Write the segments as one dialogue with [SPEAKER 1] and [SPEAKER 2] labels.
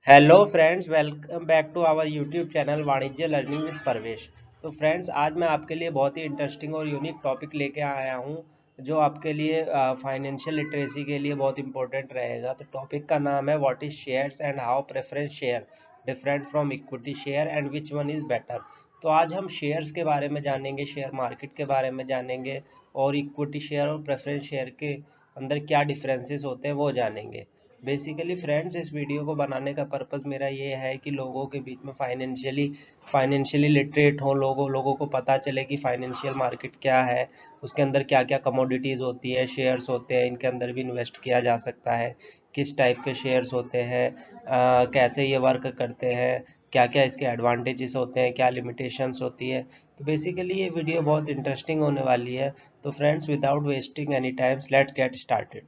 [SPEAKER 1] Hello friends, welcome back to our YouTube channel वाणिज्य learning with Parvesh. तो friends, आज मैं आपके लिए बहुत ही इंटरेस्टिंग और यूनिक टॉपिक लेके आया हूँ जो आपके लिए फाइनेंशियल लिटरेसी के लिए बहुत इंपॉर्टेंट रहेगा। तो टॉपिक का नाम है what is shares and how preference share different from equity share and which one is better. तो आज हम शेयर्स के बारे में जानेंगे, शेयर मार्केट के बारे में जानेंगे और इक्विटी शेयर और प्रेफरेंस शेयर के अंदर क्या डिफरेंसेस होते हैं वो जानेंगे। बेसिकली फ्रेंड्स, इस वीडियो को बनाने का पर्पस मेरा ये है कि लोगों के बीच में फाइनेंशियली लिटरेट हो, लोगों को पता चले कि फाइनेंशियल मार्केट क्या है, उसके अंदर क्या क्या कमोडिटीज़ होती है, शेयर्स होते हैं, इनके अंदर भी इन्वेस्ट किया जा सकता है, किस टाइप के शेयर्स होते हैं, कैसे ये वर्क करते हैं, क्या क्या इसके एडवांटेजेस होते हैं, क्या लिमिटेशंस होती है। तो बेसिकली ये वीडियो बहुत इंटरेस्टिंग होने वाली है। तो friends, without wasting any times, let's get started.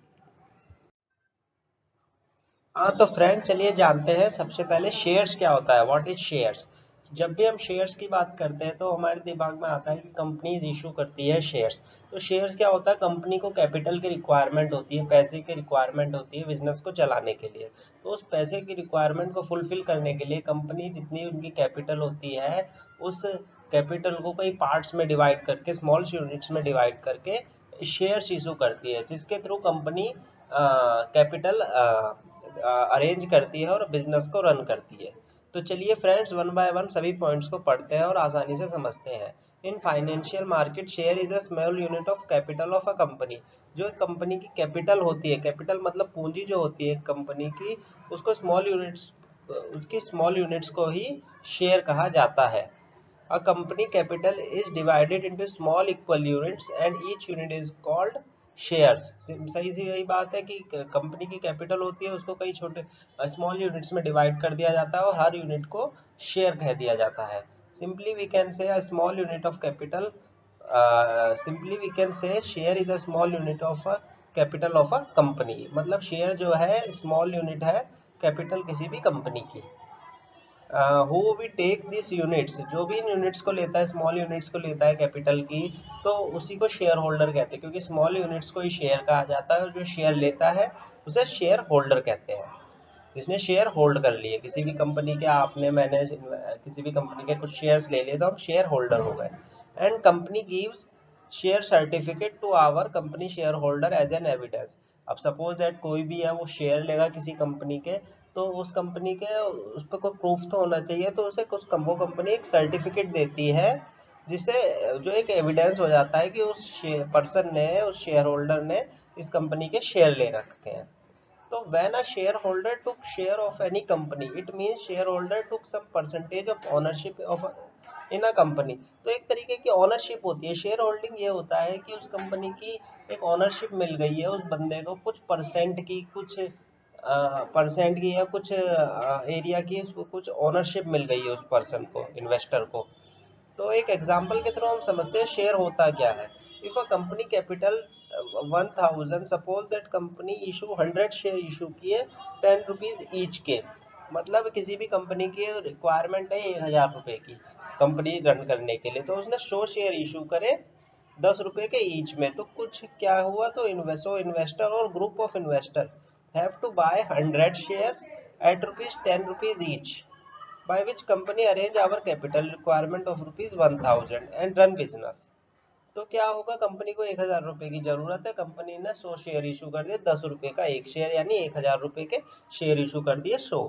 [SPEAKER 1] हाँ तो फ्रेंड, चलिए जानते हैं सबसे पहले शेयर्स क्या होता है। What is shares? जब भी हम शेयर्स की बात करते हैं तो हमारे दिमाग में आता है कि कंपनीज इशू करती है शेयर्स। तो शेयर्स क्या होता है? कंपनी को कैपिटल की रिक्वायरमेंट होती है, पैसे की रिक्वायरमेंट होती है बिजनेस को चलाने के लिए। तो उस पैसे की रिक्वायरमेंट को फुलफिल करने के लिए कंपनी जितनी उनकी कैपिटल होती है, उस कैपिटल को कई पार्ट्स में डिवाइड करके, स्मॉल यूनिट्स में डिवाइड करके शेयर्स इशू करती है, जिसके थ्रू कंपनी कैपिटल अरेंज करती है और बिजनेस को रन करती है। तो चलिए फ्रेंड्स, वन बाय वन सभी पॉइंट्स को पढ़ते हैं और आसानी से समझते हैं। In financial market, share is a small unit of capital of a company. जो एक कंपनी की कैपिटल होती है, कैपिटल मतलब पूंजी जो होती है कंपनी की, उसको स्मॉल यूनिट्स, उसकी स्मॉल यूनिट्स को ही शेयर कहा जाता है। A company capital is divided into small equal units and each unit is called shares। सही सी यही बात है कि कंपनी की कैपिटल होती है, उसको कई छोटे स्मॉल यूनिट्स में डिवाइड कर दिया जाता है और हर यूनिट को शेयर कह दिया जाता है। Simply we can say a small unit of capital, simply we can say share is a small unit of a capital of a company. मतलब शेयर जो है स्मॉल यूनिट है कैपिटल किसी भी कंपनी की। Who we take this units, जो भी इन units को लेता है, स्मॉल यूनिट्स को लेता है कैपिटल की, तो उसी को शेयर होल्डर कहते हैं, क्योंकि स्मॉल यूनिट्स को ही शेयर कहा जाता है और जो शेयर लेता है उसे शेयर होल्डर कहते हैं। जिसने शेयर होल्ड कर लिए किसी भी कंपनी के, आपने मैंने किसी भी कंपनी के कुछ शेयर्स ले लिए तो हम शेयर होल्डर हो गए। And company gives share certificate to our company share holder as an evidence. अब सपोज दैट कोई भी है, वो शेयर लेगा किसी कंपनी के, तो उस कंपनी के उस पर कोई प्रूफ तो होना चाहिए, तो उसे कुछ वो कंपनी एक सर्टिफिकेट देती है, जिससे जो एक एविडेंस हो जाता है कि उस पर्सन ने, उस शेयर होल्डर ने इस कंपनी के शेयर ले रखे हैं। तो when a shareholder took share of any company, it means shareholder took some percentage of ownership of in a company। तो एक तरीके की ओनरशिप होती है। शेयर होल्डिंग ये होता है कि उस कंपनी की एक ओनरशिप मिल गई है उस बंदे को, कुछ परसेंट की, कुछ परसेंट की या कुछ एरिया की, उसको कुछ ओनरशिप मिल गई है उस पर्सन को, इन्वेस्टर को। तो एक एग्जांपल के थ्रू हम समझते हैं शेयर होता क्या है। If a company capital 1000, suppose that company issue 100 share issue किए 10 रुपीज ईच के। मतलब किसी भी कंपनी की रिक्वायरमेंट है 1000 रुपए की कंपनी रन करने के लिए, तो उसने 100 शेयर इशू करे 10 रुपए के ईच में। तो कुछ क्या हुआ, तो इन्वेस्टर और group of investor have to buy 100 shares at rupees 10 rupees each, by which company arrange our capital requirement of rupees 1000 and run business। तो क्या होगा, कंपनी को 1000 रुपए की जरूरत है, कंपनी ने 100 शेयर इशू कर दिए, 10 रुपए का एक शेयर, यानी 1000 रुपए के शेयर इशू कर दिए 100।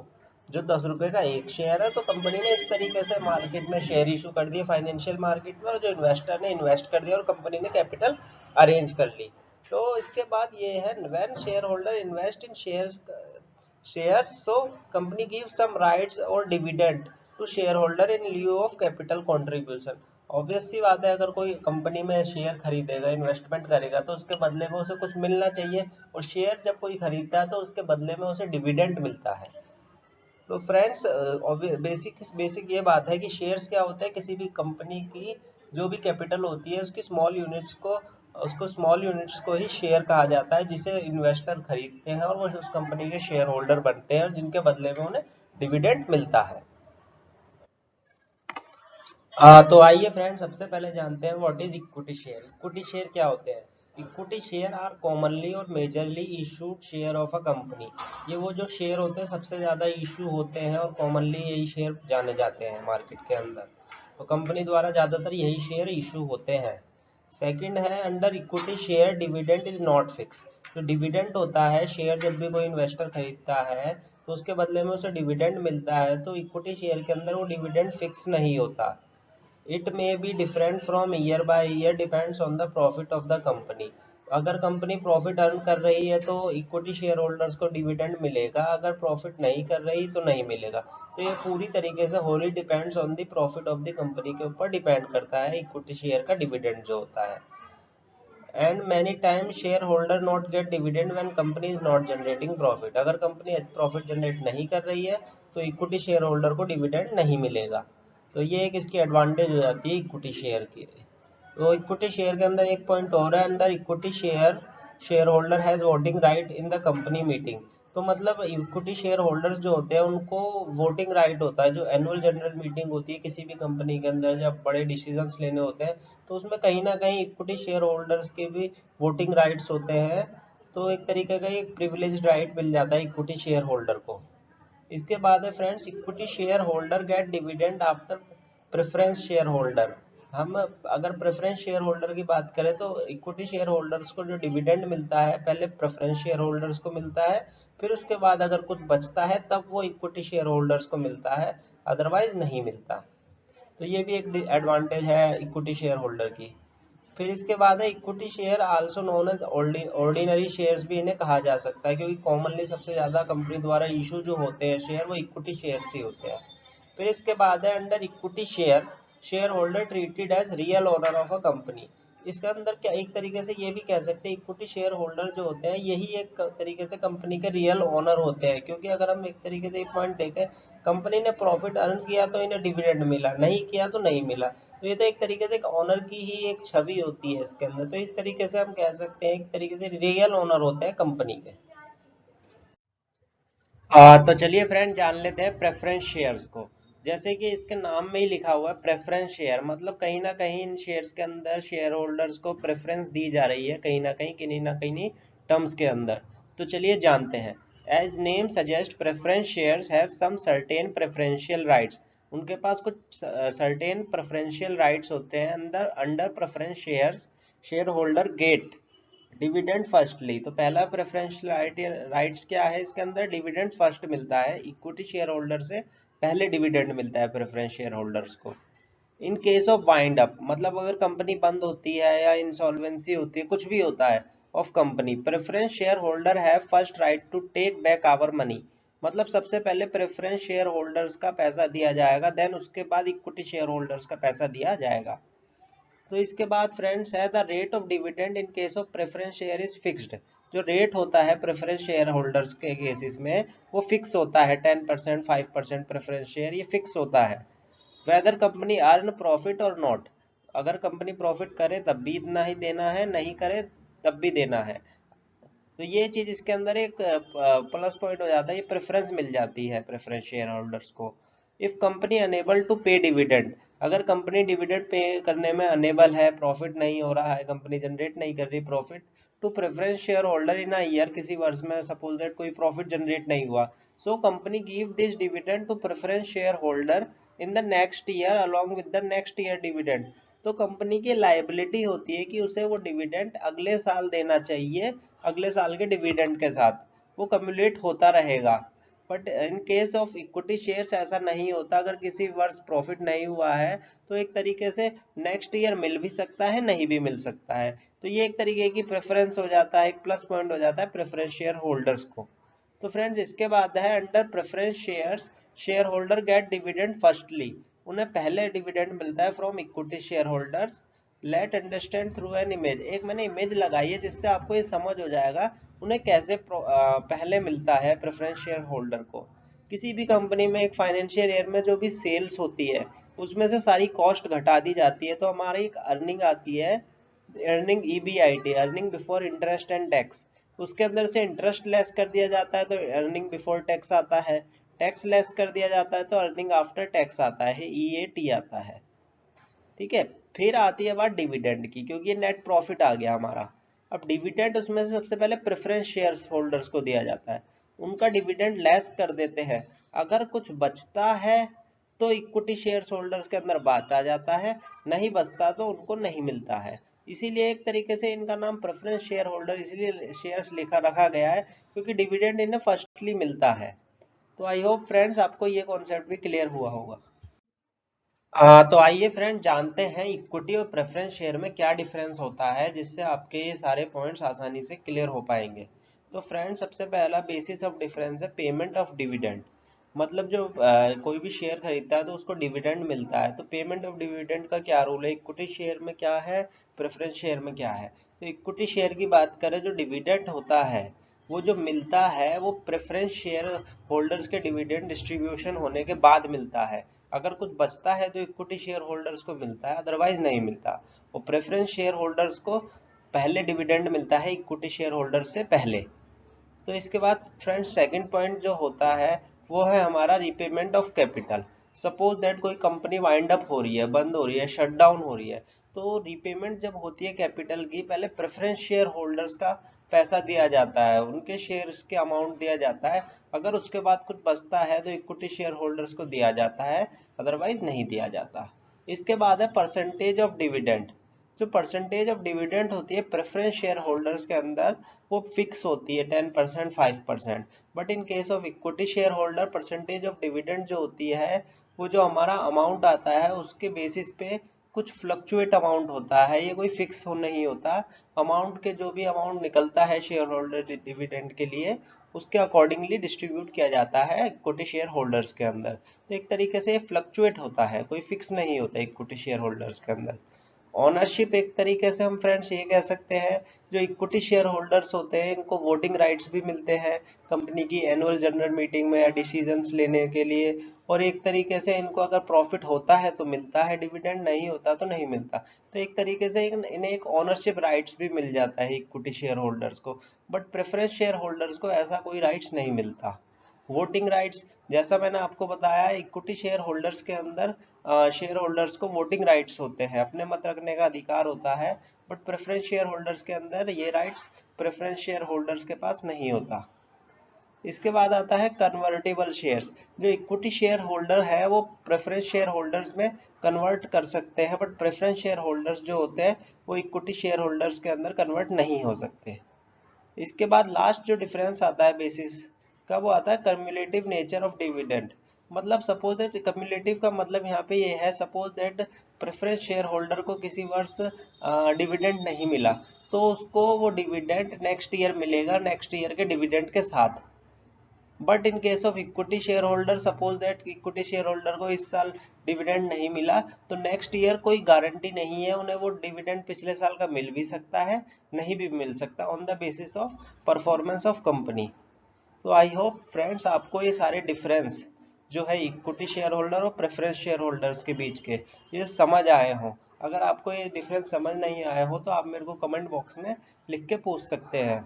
[SPEAKER 1] जो 10 रुपए का एक शेयर है, तो कंपनी ने इस तरीके से मार्केट में शेयर इशू कर दिए, फाइनेंशियल मार्केट में, और जो इन्वेस्टर ने इन्वेस्ट कर दिया और कंपनी ने कैपिटल अरेंज कर ली। तो इसके बाद ये है, when share holder invest in shares, so company gives some rights or dividend to shareholder in lieu of capital contribution। Obvious सी बात है, अगर कोई कंपनी में शेयर खरीदेगा, इन्वेस्टमेंट करेगा, तो उसके बदले में उसे कुछ मिलना चाहिए, और शेयर जब कोई खरीदता है तो उसके बदले में उसे डिविडेंड मिलता है। तो फ्रेंड्स, बेसिक बेसिक ये बात है कि शेयर्स क्या होते हैं, किसी भी कंपनी की जो भी कैपिटल होती है उसकी स्मॉल यूनिट्स को, उसको स्मॉल यूनिट्स को ही शेयर कहा जाता है, जिसे इन्वेस्टर खरीदते हैं और वो उस कंपनी के शेयर होल्डर बनते हैं, और जिनके बदले में उन्हें डिविडेंड मिलता है। तो आइए फ्रेंड, सबसे पहले जानते हैं what is equity share. Equity share क्या होते हैं? इक्विटी शेयर आर कॉमनली और majorly issued share of a company. ये वो जो शेयर होते हैं सबसे ज़्यादा इशू होते हैं और कॉमनली यही शेयर जाने जाते हैं मार्केट के अंदर, तो कंपनी द्वारा ज़्यादातर यही शेयर इशू होते हैं। सेकंड है under equity share dividend is not fix. जो डिविडेंड होता है, शेयर जब भी कोई इन्वेस्टर खरीदता है तो उसके बदले में उसे डिविडेंड मिलता है, तो इक्विटी शेयर के अंदर वो डिविडेंड फिक्स नहीं होता। It may be different from year by year, depends on the profit of the company. अगर कंपनी प्रॉफिट अर्न कर रही है तो इक्विटी शेयर होल्डर्स को डिविडेंड मिलेगा, अगर प्रॉफिट नहीं कर रही तो नहीं मिलेगा। तो ये पूरी तरीके से Holi depends on the profit of the company के ऊपर डिपेंड करता है इक्विटी शेयर का डिविडेंड जो होता है। And many time share holder not gate dividend when company is not generating profit. अगर कंपनी प्रॉफिट जनरेट नहीं कर रही है तो इक्विटी शेयर होल्डर को डिविडेंड नहीं मिलेगा। तो ये एक इसकी एडवांटेज हो जाती है इक्विटी शेयर की। तो इक्विटी शेयर के अंदर एक पॉइंट और है, अंदर equity share share holder has voting right in the company meeting. तो मतलब इक्विटी शेयर होल्डर्स जो होते हैं उनको वोटिंग राइट होता है। जो एनुअल जनरल मीटिंग होती है किसी भी कंपनी के अंदर, जब बड़े डिसीजंस लेने होते हैं तो उसमें कहीं ना कहीं इक्विटी शेयर होल्डर्स के भी वोटिंग राइट्स होते हैं। तो एक तरीके का एक प्रिविलेज राइट मिल जाता है इक्विटी शेयर होल्डर को। इसके बाद है friends equity share holder get dividend after preference share holder. हम अगर प्रेफरेंस शेयर होल्डर की बात करें तो इक्विटी शेयर होल्डर्स को जो डिविडेंड मिलता है पहले प्रेफरेंस शेयर होल्डर्स को मिलता है, फिर उसके बाद अगर कुछ बचता है तब वो इक्विटी शेयर होल्डर्स को मिलता है, अदरवाइज नहीं मिलता। तो ये भी एक एडवांटेज है इक्विटी शेयर होल्डर की। फिर इसके बाद है equity share also known as ordinary shares भी इन्हें कहा जा सकता है, क्योंकि कॉमनली सबसे ज्यादा कंपनी द्वारा इशू जो होते हैं शेयर वो इक्विटी शेयर्स ही होते हैं। फिर इसके बाद है under equity share share holder treated as real owner of a company. इसके अंदर क्या एक तरीके से ये भी कह सकते हैं इक्विटी शेयर होल्डर जो होते हैं यही एक तरीके से कंपनी के रियल ओनर होते हैं, क्योंकि अगर हम एक तरीके से एक पॉइंट देखें, कंपनी ने प्रॉफिट अर्न किया तो इन्हें डिविडेंड मिला, नहीं किया तो नहीं मिला। तो ये तो एक तरीके से एक ऑनर की ही एक छवि होती है इसके अंदर। तो इस तरीके से हम कह सकते हैं एक तरीके से रियल ओनर होते हैं कंपनी के। तो चलिए फ्रेंड जान लेते हैं प्रेफरेंस शेयर्स को। जैसे कि इसके नाम में ही लिखा हुआ है प्रेफरेंस शेयर, मतलब कहीं ना कहीं इन शेयर्स के अंदर शेयर होल्डर्स को प्रेफरेंस दी जा रही है कहीं ना कहीं टर्म्स के अंदर। तो चलिए जानते हैं। As name suggest preference shares have some certain preferential rights. उनके पास कुछ सर्टेन प्रेफरेंशियल राइट्स होते हैं अंदर। Under preference shares share holder get dividend firstly. तो पहला प्रेफरेंस राइट्स क्या है इसके अंदर, डिविडेंड फर्स्ट मिलता है। इक्विटी शेयर होल्डर से पहले डिविडेंड मिलता है प्रेफरेंस शेयर होल्डर्स को। In case of wind up, मतलब अगर कंपनी बंद होती है या इंसॉल्वेंसी होती है, कुछ भी होता है of company, preference share holder have first right to take back our money. मतलब सबसे पहले प्रेफरेंस शेयर होल्डर्स का पैसा दिया जाएगा, देन उसके बाद इक्विटी शेयर होल्डर्स का पैसा दिया जाएगा। तो इसके बाद फ्रेंड्स है the rate of dividend in case of preference share is fixed. जो रेट होता है प्रेफरेंस शेयर होल्डर्स के केसेस में वो फिक्स होता है, 10% 5% प्रेफरेंस शेयर ये फिक्स होता है। वेदर कंपनी अर्न प्रॉफिट और नॉट, अगर कंपनी प्रॉफिट करे तब भी इतना ही देना है, नहीं करे तब भी देना है। तो ये चीज इसके अंदर एक प्लस पॉइंट हो जाता है, ये प्रेफरेंस मिल जाती है प्रेफरेंस शेयर होल्डर्स को। इफ कंपनी अनेबल टू पे डिविडेंड, अगर कंपनी डिविडेंड पे करने में अनेबल है, प्रॉफिट नहीं हो रहा है, कंपनी जनरेट नहीं कर रही profit to preference share holder in a year, किसी वर्ष में सपोज दैट कोई प्रॉफिट जनरेट नहीं हुआ, so company give this dividend to preference share holder in the next year along with the next year dividend. तो company की liability होती है कि उसे वो डिविडेंड अगले साल देना चाहिए, अगले साल के डिविडेंड के साथ वो कम्युलेट होता रहेगा। But in case of equity shares ऐसा नहीं होता। अगर किसी वर्ष प्रॉफिट नहीं हुआ है तो एक तरीके से नेक्स्ट ईयर मिल भी सकता है, नहीं भी मिल सकता है। तो ये एक तरीके की प्रेफरेंस हो जाता है, एक प्लस पॉइंट हो जाता है प्रेफरेंस शेयर होल्डर्स को। तो फ्रेंड्स इसके बाद है under preference shares share holder get dividend firstly, उन्हें पहले डिविडेंड मिलता है from equity share holders. Let understand through an image, एक मैंने इमेज लगाई है जिससे आपको ये समझ हो जाएगा उन्हें कैसे पहले मिलता है प्रेफरेंस शेयर होल्डर को। किसी भी कंपनी में एक फाइनेंशियल ईयर में जो भी सेल्स होती है उसमें से सारी कॉस्ट घटा दी जाती है, तो हमारी एक अर्निंग आती है, earning EBIT, earning before interest and tax. उसके अंदर से इंटरेस्ट लेस कर दिया जाता है तो अर्निंग बिफोर टैक्स आता है, टैक्स लेस कर दिया जाता है तो अर्निंग आफ्टर टैक्स आता है, ईएटी आता है। ठीक है, फिर आती है बात डिविडेंड की, क्योंकि ये नेट प्रॉफिट आ गया हमारा। अब डिविडेंड उसमें से सबसे पहले प्रेफरेंस शेयर होल्डर्स को दिया जाता है, उनका डिविडेंड लेस कर देते हैं। अगर कुछ बचता है तो इक्विटी शेयर होल्डर्स के अंदर बांटा जाता है, नहीं बचता तो उनको नहीं मिलता है। इसीलिए एक तरीके से इनका नाम प्रेफरेंस शेयर होल्डर इसलिए शेयर्स लिखा रखा गया है क्योंकि डिविडेंड इन्हें फर्स्टली मिलता है। तो आई होप फ्रेंड्स आपको ये कॉन्सेप्ट भी क्लियर हुआ होगा। तो आइए फ्रेंड जानते हैं इक्विटी और प्रेफरेंस शेयर में क्या डिफरेंस होता है, जिससे आपके ये सारे पॉइंट्स आसानी से क्लियर हो पाएंगे। तो फ्रेंड सबसे पहला बेसिस ऑफ डिफरेंस है पेमेंट ऑफ डिविडेंड। मतलब जो कोई भी शेयर खरीदता है तो उसको डिविडेंड मिलता है, तो पेमेंट ऑफ डिविडेंड का क्या रूल है, इक्विटी शेयर में क्या है, प्रेफरेंस शेयर में क्या है। तो इक्विटी शेयर की बात करें, जो डिविडेंड होता है वो जो मिलता है वो प्रेफरेंस शेयर होल्डर्स के डिविडेंड डिस्ट्रीब्यूशन होने के बाद मिलता है। अगर कुछ बचता है तो इक्विटी शेयर होल्डर्स को मिलता है, अदरवाइज नहीं मिलता। और प्रेफरेंस शेयर होल्डर्स को पहले डिविडेंड मिलता है इक्विटी शेयर होल्डर्स से पहले। तो इसके बाद फ्रेंड्स सेकंड पॉइंट जो होता है वो है हमारा repayment of capital. Suppose that कोई कंपनी वाइंड अप हो रही है, बंद हो रही है, शट डाउन हो रही है, तो रीपेमेंट जब होती है कैपिटल की, पहले प्रेफरेंस शेयर होल्डर्स का पैसा दिया जाता है, उनके शेयर्स के अमाउंट दिया जाता है। अगर उसके बाद कुछ बचता है तो इक्विटी शेयर होल्डर्स को दिया जाता है, अदरवाइज नहीं दिया जाता। इसके बाद है परसेंटेज ऑफ डिविडेंड। जो परसेंटेज ऑफ डिविडेंड होती है प्रेफरेंस शेयर होल्डर्स के अंदर वो फिक्स होती है 10%, 5%। But in case of equity share holder percentage of dividend जो होती है वो जो हमारा अमाउंट आता है उसके बेसिस पे कुछ फ्लक्चुएट अमाउंट होता है, ये कोई फिक्स हो नहीं होता। अमाउंट के जो भी अमाउंट निकलता है शेयर होल्डर डिविडेंड के लिए उसके अकॉर्डिंगली डिस्ट्रीब्यूट किया जाता है इक्विटी शेयर होल्डर्स के अंदर। तो एक तरीके से फ्लक्चुएट होता है, कोई फिक्स नहीं होता इक्विटी शेयर होल्डर्स के अंदर। ओनरशिप एक तरीके से हम फ्रेंड्स ये कह सकते हैं, जो इक्विटी शेयर होल्डर्स होते हैं इनको वोटिंग राइट्स भी मिलते हैं कंपनी की एनुअल जनरल मीटिंग में या डिसीजंस लेने के लिए। और एक तरीके से इनको अगर प्रॉफिट होता है तो मिलता है डिविडेंड, नहीं होता तो नहीं मिलता। तो एक तरीके से इन्हें एक ओनरशिप राइट्स भी मिल जाता है इक्विटी शेयर होल्डर्स को। बट प्रेफरेंस शेयर होल्डर्स को ऐसा कोई राइट्स नहीं मिलता। वोटिंग राइट्स जैसा मैंने आपको बताया, इक्विटी शेयर होल्डर्स के अंदर शेयर होल्डर्स को वोटिंग राइट्स होते हैं, अपने मत रखने का अधिकार होता है। बट प्रेफरेंस शेयर होल्डर्स के अंदर ये राइट्स प्रेफरेंस शेयर होल्डर्स के पास नहीं होता। इसके बाद आता है कन्वर्टेबल शेयर्स। जो इक्विटी शेयर होल्डर है वो प्रेफरेंस शेयर होल्डर्स में कन्वर्ट कर सकते हैं, बट प्रेफरेंस शेयर होल्डर्स जो होते हैं वो इक्विटी शेयर होल्डर्स के अंदर कन्वर्ट नहीं हो सकते। इसके बाद लास्ट जो डिफरेंस आता है बेसिस का वो आता है कम्युलेटिव नेचर ऑफ डिविडेंड। मतलब सपोज दैट कम्युलेटिव का मतलब यहाँ पे ये है, suppose that preference share holder को किसी वर्ष डिविडेंड नहीं मिला तो उसको वो डिविडेंड नेक्स्ट ईयर मिलेगा, नेक्स्ट ईयर के डिविडेंड के साथ। But in case of equity share holder, suppose that equity share holder को इस साल डिविडेंड नहीं मिला तो नेक्स्ट ईयर कोई गारंटी नहीं है, उन्हें वो डिविडेंड पिछले साल का मिल भी सकता है, नहीं भी मिल सकता, on the basis of performance of company. तो आई होप फ्रेंड्स आपको ये सारे डिफरेंस जो है इक्विटी शेयर होल्डर और प्रेफरेंस शेयर होल्डर्स के बीच के ये समझ आए हों। अगर आपको ये डिफरेंस समझ नहीं आए हो तो आप मेरे को कमेंट बॉक्स में लिख के पूछ सकते हैं।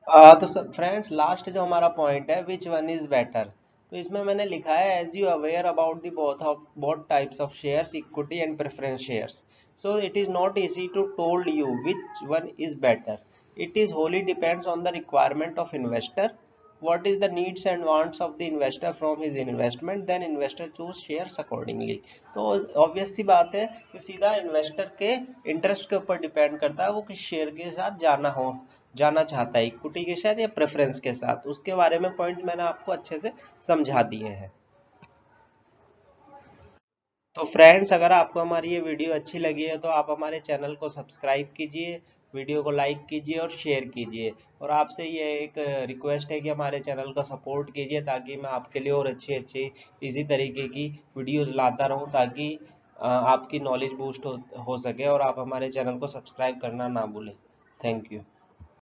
[SPEAKER 1] तो फ्रेंड्स लास्ट जो हमारा पॉइंट है विच वन इज बेटर, तो इसमें मैंने लिखा है as you aware about the both types of shares equity and preference shares, so it is not easy to told you which one is better. It is wholly depends on the requirement of investor, what is the needs and wants of the investor from his investment, then investor choose shares accordingly। तो obvious सी बात है कि सीधा investor के interest के ऊपर depend करता है वो किस शेयर के साथ जाना चाहता है, इक्विटी के साथ या प्रेफरेंस के साथ। उसके बारे में पॉइंट मैंने आपको अच्छे से समझा दिए हैं। तो फ्रेंड्स अगर आपको हमारी ये वीडियो अच्छी लगी है तो आप हमारे चैनल को सब्सक्राइब कीजिए, वीडियो को लाइक कीजिए और शेयर कीजिए। और आपसे ये एक रिक्वेस्ट है कि हमारे चैनल को सपोर्ट कीजिए ताकि मैं आपके लिए और अच्छी अच्छी इसी तरीके की वीडियोस लाता रहूं, ताकि आपकी नॉलेज बूस्ट हो सके और आप हमारे चैनल को सब्सक्राइब करना ना भूलें। Thank you.